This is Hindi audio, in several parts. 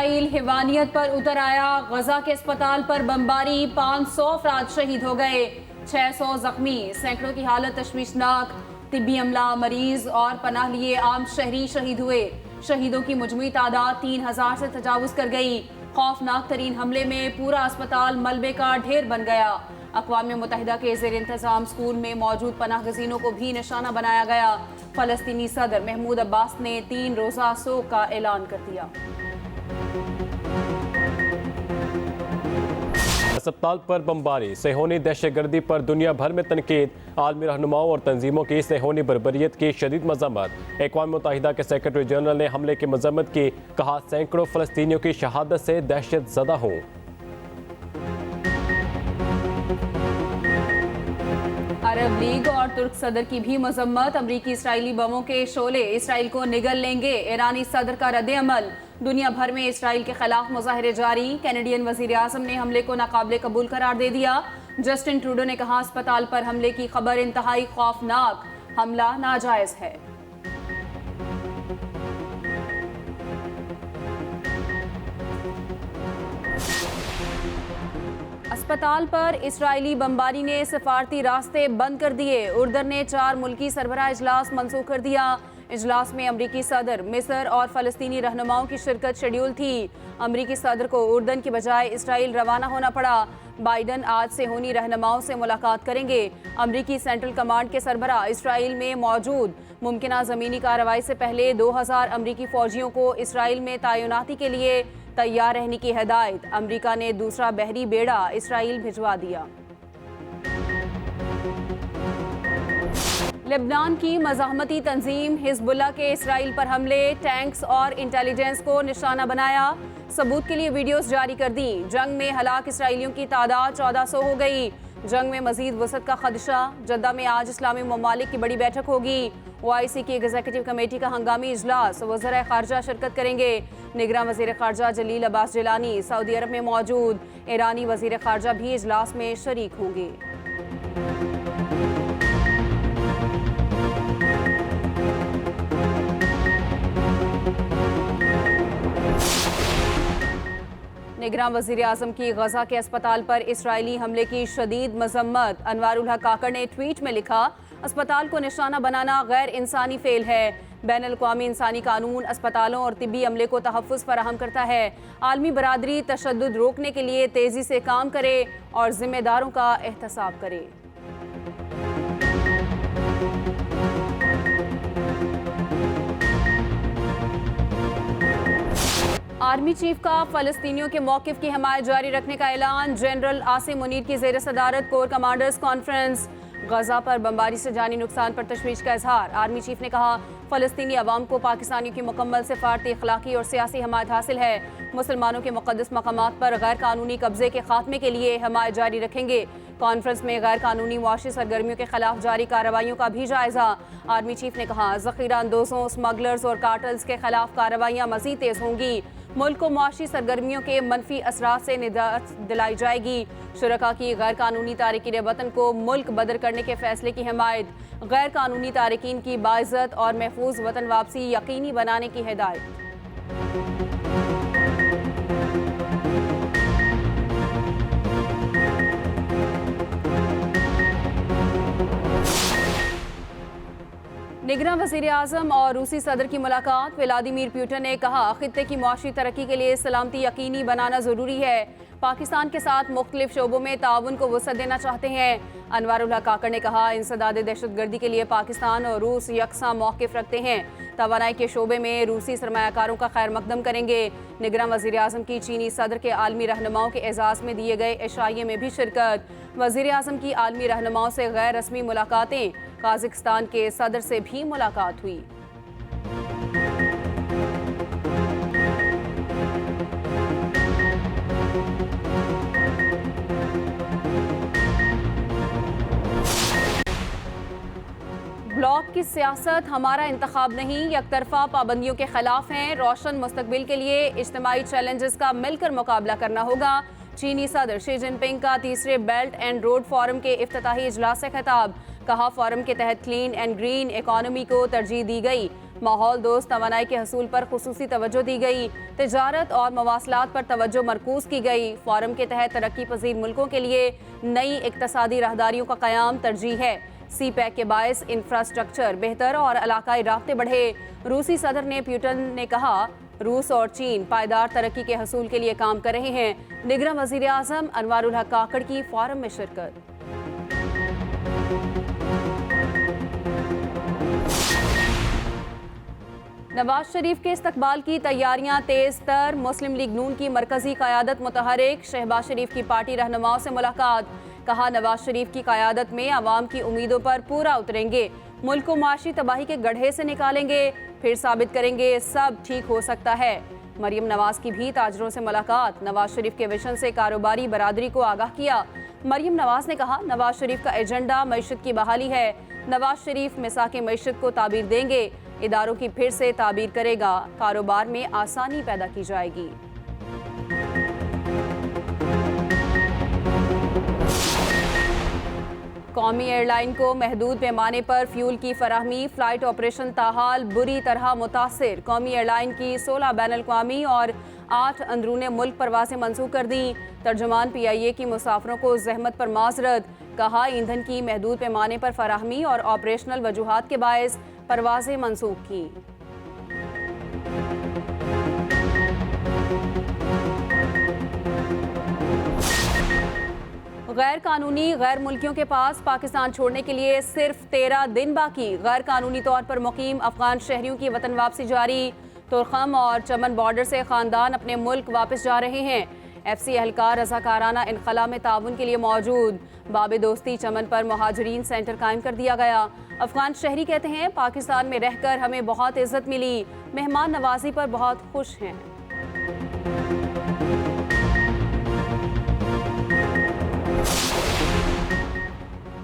इसराइल हिवानियत पर उतर आया। गजा के अस्पताल पर बमबारी, 500 अफराद शहीद हो गए, 600 जख्मी, सैकड़ों की हालत तशवीशनाक। तिब्बी अमला, मरीज और पनाह लिए आम शहरी शहीद हुए। शहीदों की मुजमई तादाद 3000 से तजावुज कर गई। खौफनाक तरीन हमले में पूरा अस्पताल मलबे का ढेर बन गया। अक़वाम मुत्तहिदा के ज़ेर इंतज़ाम स्कूल में मौजूद पनाह गज़ीनों को भी निशाना बनाया गया। फ़लस्तीनी सदर महमूद अब्बास ने 3 रोज़ा सोग का ऐलान कर दिया। अस्पताल पर बमबारी, सेहोनी दहशतगर्दी पर दुनिया भर में तनकीद। आलमी रहनुमाओं और तंजीमों की सेहोनी बर्बरियत की शदीद मज़म्मत। अक़वाम मुत्तहिदा के सेक्रेटरी जनरल ने हमले की मज़म्मत की। कहा, सैकड़ों फ़लस्तीनियों की शहादत से दहशत ज़दा हूँ। अरब लीग और तुर्क सदर की भी मजम्मत। अमरीकी इसराइली बमों के शोले इसराइल को निगल लेंगे। ईरानी सदर का रद्द अमल। दुनिया भर में इसराइल के खिलाफ मुजाहरे जारी। कैनेडियन वजीर आज़म ने हमले को नाकाबिले कबूल करार दे दिया। जस्टिन ट्रूडो ने कहा, अस्पताल पर हमले की खबर इंतहाई खौफनाक, हमला नाजायज है। अस्पताल पर इसराइली बमबारी ने सफारती रास्ते बंद कर दिए। उर्दन ने 4 मुल्की सरबराह इजलास मंसूख कर दिया। इजलास में अमरीकी सदर, मिस्र और फ़लस्तीनी रहनुमाओं की शिरकत शेड्यूल थी। अमरीकी सदर को उर्दन की बजाय इसराइल रवाना होना पड़ा। बाइडन आज सेहोनी रहनुमाओं से मुलाकात करेंगे। अमरीकी सेंट्रल कमांड के सरबराह इसराइल में मौजूद। मुमकिना ज़मीनी कार्रवाई से पहले 2000 अमरीकी फ़ौजियों को इसराइल में तैनाती के लिए तैयार रहने की हिदायत। अमरीका ने दूसरा बहरी बेड़ा इसराइल भिजवा दिया। लेबनान की मज़ाहमती तंजीम हिजबुल्लाह के इसराइल पर हमले, टैंक्स और इंटेलिजेंस को निशाना बनाया। सबूत के लिए वीडियोस जारी कर दी। जंग में हलाक इसराइलियों की तादाद 1400 हो गई। जंग में मजीद वसअत का खदशा। जद्दा में आज इस्लामी ममालिक की बड़ी बैठक होगी। OIC की एग्जीक्यूटिव कमेटी का हंगामी इजलास। वज़ीर ख़ारजा शिरकत करेंगे। निगरान वज़ीर ख़ारजा जलील अब्बास जिलानी सऊदी अरब में मौजूद। ईरानी वज़ीर ख़ारजा भी इजलास में शरीक होंगे। निगरान वज़ीर आज़म की गजा के अस्पताल पर इसराइली हमले की शदीद मजम्मत। अनवारुल हक काकड़ ने ट्वीट में लिखा, अस्पताल को निशाना बनाना गैर इंसानी फेल है। बैनुल-अक़वामी इंसानी कानून अस्पतालों और तिब्बी अमले को तहफ़्फ़ुज़ फराहम करता है। आलमी बरादरी तशद्दुद रोकने के लिए तेज़ी से काम करे और जिम्मेदारों का एहतसाब करे। आर्मी चीफ का फ़लस्तीनियों के मौक़िफ़ की हमायत जारी रखने का ऐलान। जनरल आसिम मुनीर की ज़ेर सदारत कोर कमांडर्स कॉन्फ्रेंस। गजा पर बमबारी से जानी नुकसान पर तशवीश का इजहार। आर्मी चीफ ने कहा, फ़लस्तीनी अवाम को पाकिस्तानियों की मुकम्मल सिफारती, अखलाकी और सियासी हमायत हासिल है। मुसलमानों के मुक़द्दस मकामात पर गैर कानूनी कब्जे के खात्मे के लिए हमायत जारी रखेंगे। कॉन्फ्रेंस में गैर कानूनी मुआशी सरगर्मियों के खिलाफ जारी कार्रवाइयों का भी जायजा। आर्मी चीफ ने कहा, ज़ख़ीरा अंदोज़ों, स्मगलर्स और कार्टल्स के खिलाफ कार्रवाइयाँ मज़ीद तेज़ होंगी। मुल्क को मुआशी सरगर्मियों के मनफी असरात से निजात दिलाई जाएगी। शुरका की गैर कानूनी तारकीन वतन को मुल्क बदर करने के फैसले की हिमायत। गैर कानूनी तारकीन की बाइज़्ज़त और महफूज वतन वापसी यकीनी बनाने की हिदायत। निगरान वज़ीर आज़म और रूसी सदर की मुलाकात। व्लादिमीर पुतिन ने कहा, खित्ते की मुआशी तरक्की के लिए सलामती यकीनी बनाना ज़रूरी है। पाकिस्तान के साथ मुख्तलिफ शोबों में ताउन को वसअत देना चाहते हैं। अनवारुल हक काकड़ ने कहा, इंसदाद दहशतगर्दी के लिए पाकिस्तान और रूस यकसा मौक़िफ़ रखते हैं। तवानाई के शोबे में रूसी सरमायाकारों का खैर मकदम करेंगे। निगरान वज़ीर आज़म की चीनी सदर के आलमी रहनुमाओं के एजाज़ में दिए गए इशाइये में भी शिरकत। वज़ीर आज़म की आलमी रहनुमाओं से गैर रस्मी मुलाकातें। काज़ाकिस्तान के सदर से भी मुलाकात हुई। ब्लॉक की सियासत हमारा इंतखाब नहीं, यकतरफा पाबंदियों के खिलाफ हैं। रोशन मुस्तकबिल के लिए इज्तिमाई चैलेंजेस का मिलकर मुकाबला करना होगा। चीनी सदर शी जिनपिंग का तीसरे बेल्ट एंड रोड फोरम के इफ्तिताही इजलास से खिताब। कहा, फोरम के तहत क्लीन एंड ग्रीन इकोनॉमी को तरजीह दी गई। माहौल दोस्त तवानाई के हसूल पर खुसूसी तवज्जो दी गई। तिजारत और मवासलात पर तवज्जो मरकूज की गई। फोरम के तहत तरक्की पजीर मुल्कों के लिए नई इक्तसादी राहदारियों का क़याम तरजीह है। सी पैक के बायस इंफ्रास्ट्रक्चर बेहतर और इलाकाई राब्ते बढ़े। रूसी सदर ने पुतिन ने कहा, रूस और चीन पायदार तरक्की के हसूल के लिए काम कर रहे हैं। निगरां वज़ीर आज़म अनवारुल हक काकड़ की फोरम में शिरकत। नवाज शरीफ के इस्तकबाल की तैयारियां तेज तर। मुस्लिम लीग नून की मरकजी क़यादत मुतहरिक। शहबाज शरीफ की पार्टी रहनुमाओं से मुलाकात। कहा, नवाज शरीफ की क़यादत में अवाम की उम्मीदों पर पूरा उतरेंगे। मुल्क को माशी तबाही के गड्ढे से निकालेंगे, फिर साबित करेंगे सब ठीक हो सकता है। मरियम नवाज की भी ताजरों से मुलाकात। नवाज शरीफ के विजन से कारोबारी बरादरी को आगाह किया। मरियम नवाज ने कहा, नवाज शरीफ का एजेंडा मईशत की बहाली है। नवाज शरीफ मिसाक मईशत को ताबीर देंगे, इदारों की फिर से ताबीर करेगा, कारोबार में आसानी पैदा की जाएगी। कौमी एयरलाइन को महदूद पैमाने पर फ्यूल की फराहमी। फ्लाइट ऑपरेशन ताहाल बुरी तरह मुतासिर। कौमी एयरलाइन की 16 बैन अल-अक़वामी और 8 अंदरूने मुल्क परवासें मंसूख कर दी। तर्जुमान PIA की मुसाफिरों को जहमत पर माजरत। कहा, ईंधन की महदूद पैमाने पर फराहमी और ऑपरेशनल वजूहात के बायस परवाजें मंसूख की। गैर कानूनी गैर मुल्कियों के पास पाकिस्तान छोड़ने के लिए सिर्फ 13 दिन बाकी। गैर कानूनी तौर पर मुकीम अफगान शहरियों की वतन वापसी जारी। तुरखम और चमन बॉर्डर से खानदान अपने मुल्क वापस जा रहे हैं। FC एहलकार रज़ाकाराना इनखला में ताउन के लिए मौजूद। बाबे दोस्ती चमन पर मुहाजिरीन सेंटर कायम कर दिया गया। अफगान शहरी कहते हैं, पाकिस्तान में रहकर हमें बहुत इज्जत मिली, मेहमान नवाजी पर बहुत खुश हैं।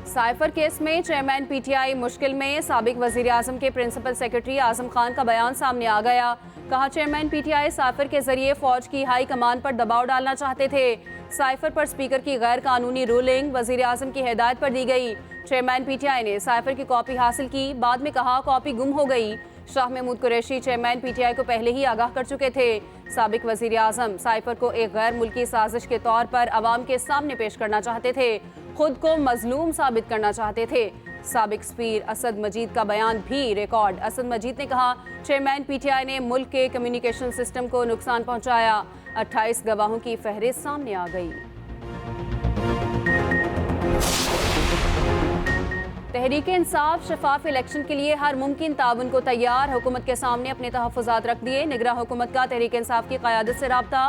साइफर केस में चेयरमैन PTI मुश्किल में। साबिक वजीर आजम के प्रिंसिपल सेक्रेटरी आजम खान का बयान सामने आ गया। कहा, चेयरमैन PTI साइफर के जरिए फौज की हाई कमान पर दबाव डालना चाहते थे। साइफर पर स्पीकर की गैर कानूनी रूलिंग वजीर आजम की हिदायत पर दी गई। चेयरमैन PTI ने साइफर की कॉपी हासिल की, बाद में कहा कॉपी गुम हो गई। शाह महमूद कुरैशी चेयरमैन PTI को पहले ही आगाह कर चुके थे। साबिक वजीर आजम साइफर को एक गैर मुल्की साजिश के तौर पर अवाम के सामने पेश करना चाहते थे, खुद को मजलूम साबित करना चाहते थे। साबिक स्पीर असद मजीद का बयान भी रिकॉर्ड। असद मजीद ने कहा, चेयरमैन PTI ने मुल्क के कम्युनिकेशन सिस्टम को नुकसान पहुंचाया। 28 गवाहों की फहरिस्त सामने आ गई। तहरीक इंसाफ शफाफ इलेक्शन के लिए हर मुमकिन ताउन को तैयार। हुकूमत के सामने अपने तहफ़्फ़ुज़ात रख दिए। निगरां हुकूमत का तहरीक इंसाफ की क़यादत से राब्ता।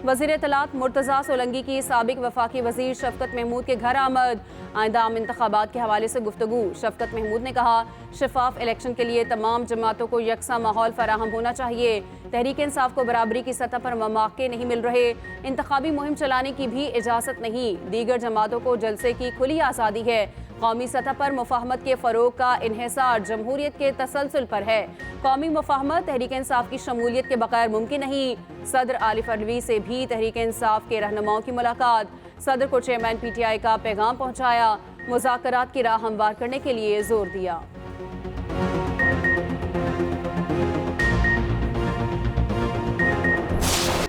वज़ीर इत्तलात मुर्तज़ा सोलंकी की साबिक वफाकी वज़ीर शफ़क़त महमूद के घर आमद। आइंदा आम इंतख़ाबात के हवाले से गुफ्तगू। शफ़क़त महमूद ने कहा, शफाफ इलेक्शन के लिए तमाम जमातों को यकसा माहौल फराहम होना चाहिए। तहरीक इंसाफ को बराबरी की सतह पर मौक़े नहीं मिल रहे। इंतख़ाबी मुहिम चलाने की भी इजाज़त नहीं। दीगर जमातों को जलसे की खुली आज़ादी है। कौमी सतह पर मुफाहमत के फ़रोग का इन्हिसार जमहूरियत के तसलसल पर है। कौमी मुफाहमत तहरीक इंसाफ की शमूलियत के बगैर मुमकिन नहीं। सदर आलिफ अलवी से भी तहरीक इंसाफ के रहनुमाओं की मुलाकात। सदर को चेयरमैन PTI का पैगाम पहुंचाया। मुज़ाकरात की राह हमवार करने के लिए जोर दिया।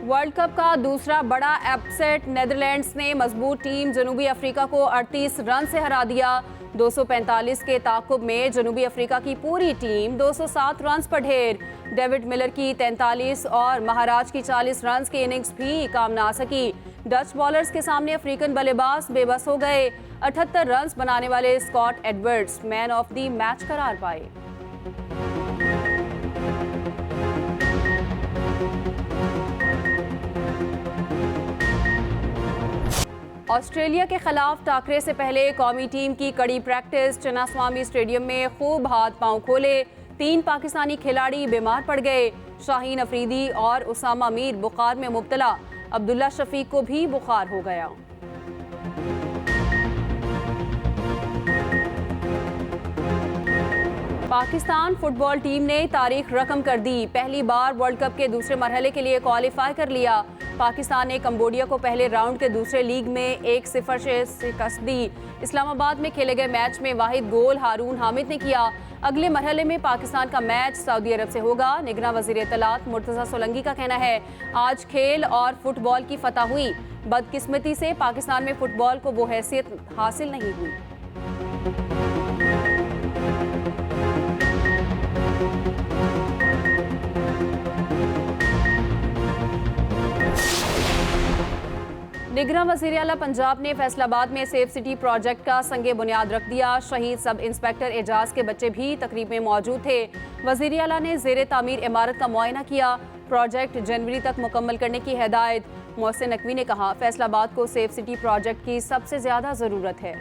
वर्ल्ड कप का दूसरा बड़ा अपसेट। नेदरलैंड्स ने मजबूत टीम जनूबी अफ्रीका को 38 रन से हरा दिया। 245 के ताक़ुब में जनूबी अफ्रीका की पूरी टीम 207 रन पर ढेर। डेविड मिलर की 43 और महाराज की 40 रन की इनिंग्स भी काम ना आ सकी। डच बॉलर्स के सामने अफ्रीकन बल्लेबाज बेबस हो गए। 78 रन बनाने वाले Scott Edwards man of the match करार पाए। ऑस्ट्रेलिया के खिलाफ टाकरे से पहले कौमी टीम की कड़ी प्रैक्टिस। चिन्नास्वामी स्टेडियम में खूब हाथ पांव खोले। 3 पाकिस्तानी खिलाड़ी बीमार पड़ गए। शाहीन अफरीदी और उसामा मीर बुखार में मुब्तला। अब्दुल्ला शफीक को भी बुखार हो गया। पाकिस्तान फुटबॉल टीम ने तारीख रकम कर दी। पहली बार वर्ल्ड कप के दूसरे मरहले के लिए क्वालिफाई कर लिया। पाकिस्तान ने कंबोडिया को पहले राउंड के दूसरे लीग में 1-0 से शिकस्त दी। इस्लामाबाद में खेले गए मैच में वाहिद गोल हारून हामिद ने किया। अगले मरहले में पाकिस्तान का मैच सऊदी अरब से होगा। निगरान वज़ीर इत्तलात मुर्तज़ा सोलंकी का कहना है, आज खेल और फुटबॉल की फतह हुई। बदकिस्मती से पाकिस्तान में फुटबॉल को वो हैसियत हासिल नहीं हुई। निगरान वज़ीर आला पंजाब ने फैसलाबाद में सेफ सिटी प्रोजेक्ट का संगे बुनियाद रख दिया। शहीद सब इंस्पेक्टर एजाज के बच्चे भी तकरीब में मौजूद थे। वज़ीर आला ने ज़ेरे तामीर इमारत का मुआयना किया। प्रोजेक्ट जनवरी तक मुकम्मल करने की हिदायत। मोहसिन नकवी ने कहा, फैसलाबाद को सेफ सिटी प्रोजेक्ट की सबसे ज़्यादा ज़रूरत है।